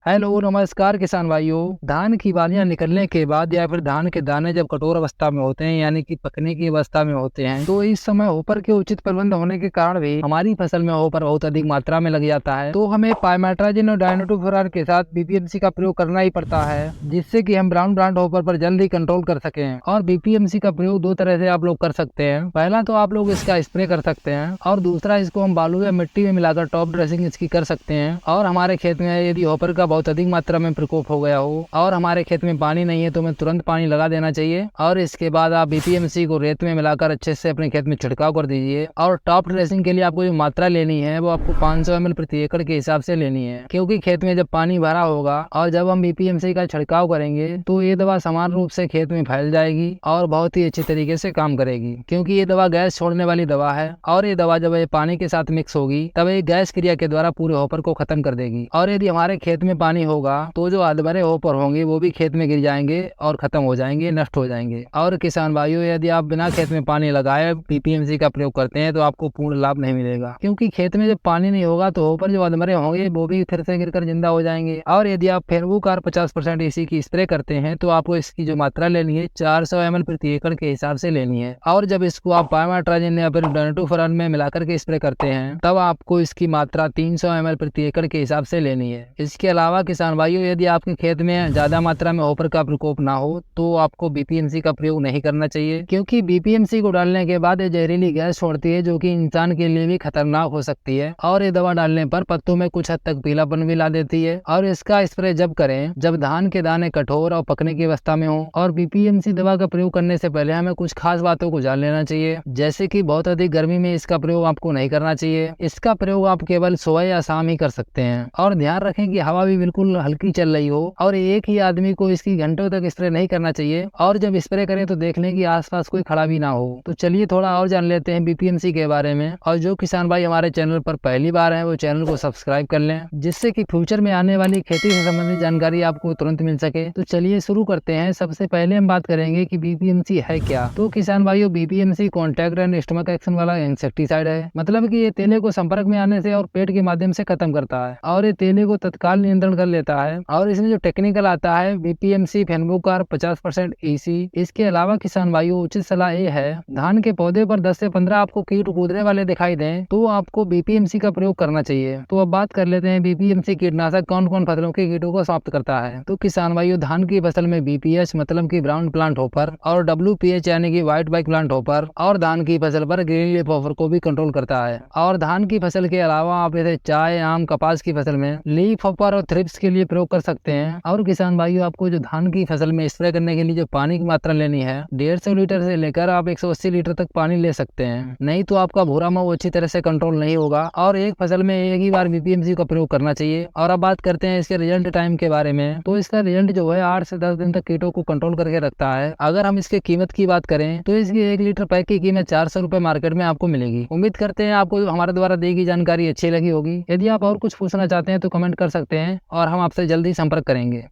Hello नमस्कार किसान भाइयों। धान की बालियां निकलने के बाद या फिर धान के दाने जब कठोर अवस्था में होते हैं यानी कि पकने की अवस्था में होते हैं तो इस समय होपर के उचित प्रबंध होने के कारण भी हमारी फसल में होपर बहुत अधिक मात्रा में लग जाता है। तो हमें पाइमेट्राजिन और डायनोटोफेरान के साथ बीपीएमसी का प्रयोग करना ही पड़ता है, जिससे कि हम ब्राउन ब्रांड होपर पर जल्दी कंट्रोल कर सकें। और बीपीएमसी का प्रयोग दो तरह से आप लोग कर सकते हैं। पहला तो आप लोग इसका स्प्रे कर सकते हैं और दूसरा इसको हम बालू या मिट्टी में मिलाकर टॉप ड्रेसिंग इसकी कर सकते हैं। और हमारे खेत में यदि होपर का बहुत अधिक मात्रा में प्रकोप हो गया हो और हमारे खेत में पानी नहीं है तो हमें तुरंत पानी लगा देना चाहिए और इसके बाद आप बीपीएमसी को रेत में मिलाकर अच्छे से अपने खेत में छिड़काव कर दीजिए। और टॉप ड्रेसिंग के लिए आपको जो मात्रा लेनी है वो आपको 500 ml प्रति एकड़ के हिसाब से लेनी है, क्योंकि खेत में जब पानी भरा होगा और जब हम बीपीएमसी का छिड़काव करेंगे तो ये दवा समान रूप से खेत में फैल जाएगी और बहुत ही अच्छी तरीके से काम करेगी, क्योंकि ये दवा गैस छोड़ने वाली दवा है। और ये दवा जब ये पानी के साथ मिक्स होगी तब ये गैस क्रिया के द्वारा पूरे होपर को खत्म कर देगी। और यदि हमारे खेत में पानी होगा तो जो अधमरे होपर होंगे वो भी खेत में गिर जाएंगे और खत्म हो जाएंगे, नष्ट हो जाएंगे। और किसान भाइयों, यदि आप बिना खेत में पानी लगाए बीपीएमसी का प्रयोग करते हैं तो आपको पूर्ण लाभ नहीं मिलेगा, क्योंकि खेत में जब पानी नहीं होगा तो होपर जो अधमरे होंगे वो भी फिर से गिरकर जिंदा हो जाएंगे। और यदि आप फेनवुकार 50% इसी की स्प्रे करते हैं तो आपको इसकी जो मात्रा लेनी है 400 ml प्रति एकड़ के हिसाब से लेनी है। और जब इसको आप पाइमेट्राजिन या फिर डायनोटोफेरान में मिलाकर के स्प्रे करते हैं तब आपको इसकी मात्रा 300 ml प्रति एकड़ के हिसाब से लेनी है। इसके अलावा किसान भाइयों, यदि आपके खेत में ज्यादा मात्रा में होपर का प्रकोप ना हो तो आपको बीपीएमसी का प्रयोग नहीं करना चाहिए, क्योंकि बीपीएमसी को डालने के बाद ये जहरीली गैस छोड़ती है जो कि इंसान के लिए भी खतरनाक हो सकती है। और ये दवा डालने पर पत्तों में कुछ हद तक पीलापन भी ला देती है। और इसका स्प्रे जब करें जब धान के दाने कठोर और पकने की अवस्था में हो। और बीपीएमसी दवा का प्रयोग करने से पहले हमें कुछ खास बातों को जान लेना चाहिए, जैसे कि बहुत अधिक गर्मी में इसका प्रयोग आपको नहीं करना चाहिए। इसका प्रयोग आप केवल सुबह या शाम ही कर सकते हैं। और ध्यान रखें कि हवा भी बिल्कुल हल्की चल रही हो और एक ही आदमी को इसकी घंटों तक स्प्रे नहीं करना चाहिए। और जब स्प्रे करें तो देख लें कि आसपास कोई खड़ा भी ना हो। तो चलिए थोड़ा और जान लेते हैं बीपीएमसी के बारे में। और जो किसान भाई हमारे चैनल पर पहली बार है वो चैनल को सब्सक्राइब कर लें, जिससे कि फ्यूचर में आने वाली खेती से संबंधित जानकारी आपको तुरंत मिल सके। तो चलिए शुरू करते हैं। सबसे पहले हम बात करेंगे कि बीपीएमसी है क्या। तो किसान भाइयों, BPMC contact and stomach action वाला इंसेक्टिसाइड है। मतलब कि ये तेले को संपर्क में आने से और पेट के माध्यम से खत्म करता है और ये तेले को तत्काल नियंत्रण कर लेता है। और इसमें जो टेक्निकल आता है बीपीएमसी फेनवुकार 50% ईसी। इसके अलावा किसान भाइयों, उचित सलाह ये है, धान के पौधे पर 10 से 15 आपको कीट कूदने वाले दिखाई दें तो आपको बीपीएमसी का प्रयोग करना चाहिए। तो अब बात कर लेते हैं बीपीएमसी कीटनाशक कौन कौन फसलों के कीटों को समाप्त करता है। तो किसान भाइयों, धान की फसल में बीपीएच मतलब की ब्राउन प्लांट होपर और डब्ल्यूपीएच यानी कि व्हाइट बाइक प्लांट होपर और धान की फसल पर ग्रीन लीफ होपर को भी कंट्रोल करता है। और धान की फसल के अलावा आप इसे चाय, आम, कपास की फसल में लीफ होपर और थ्रिप्स के लिए प्रयोग कर सकते हैं। और किसान भाइयों, आपको जो धान की फसल में स्प्रे करने के लिए जो पानी की मात्रा लेनी है 150 लीटर से लेकर आप 180 लीटर तक पानी ले सकते हैं, नहीं तो आपका भूरा माऊ अच्छी तरह से कंट्रोल नहीं होगा। और एक फसल में एक ही बार बीपीएमसी का प्रयोग करना चाहिए। और अब बात करते हैं इसके रिजल्ट टाइम के बारे में। तो इसका रिजल्ट जो है 8 से 10 दिन तक कीटों को कंट्रोल करके रखता है। अगर हम इसके कीमत की बात करें तो इसकी 1 लीटर पैक की कीमत 400 रुपए मार्केट में आपको मिलेगी। उम्मीद करते हैं आपको हमारे द्वारा दी गई जानकारी अच्छी लगी होगी। यदि आप और कुछ पूछना चाहते हैं तो कमेंट कर सकते हैं और हम आपसे जल्दी संपर्क करेंगे।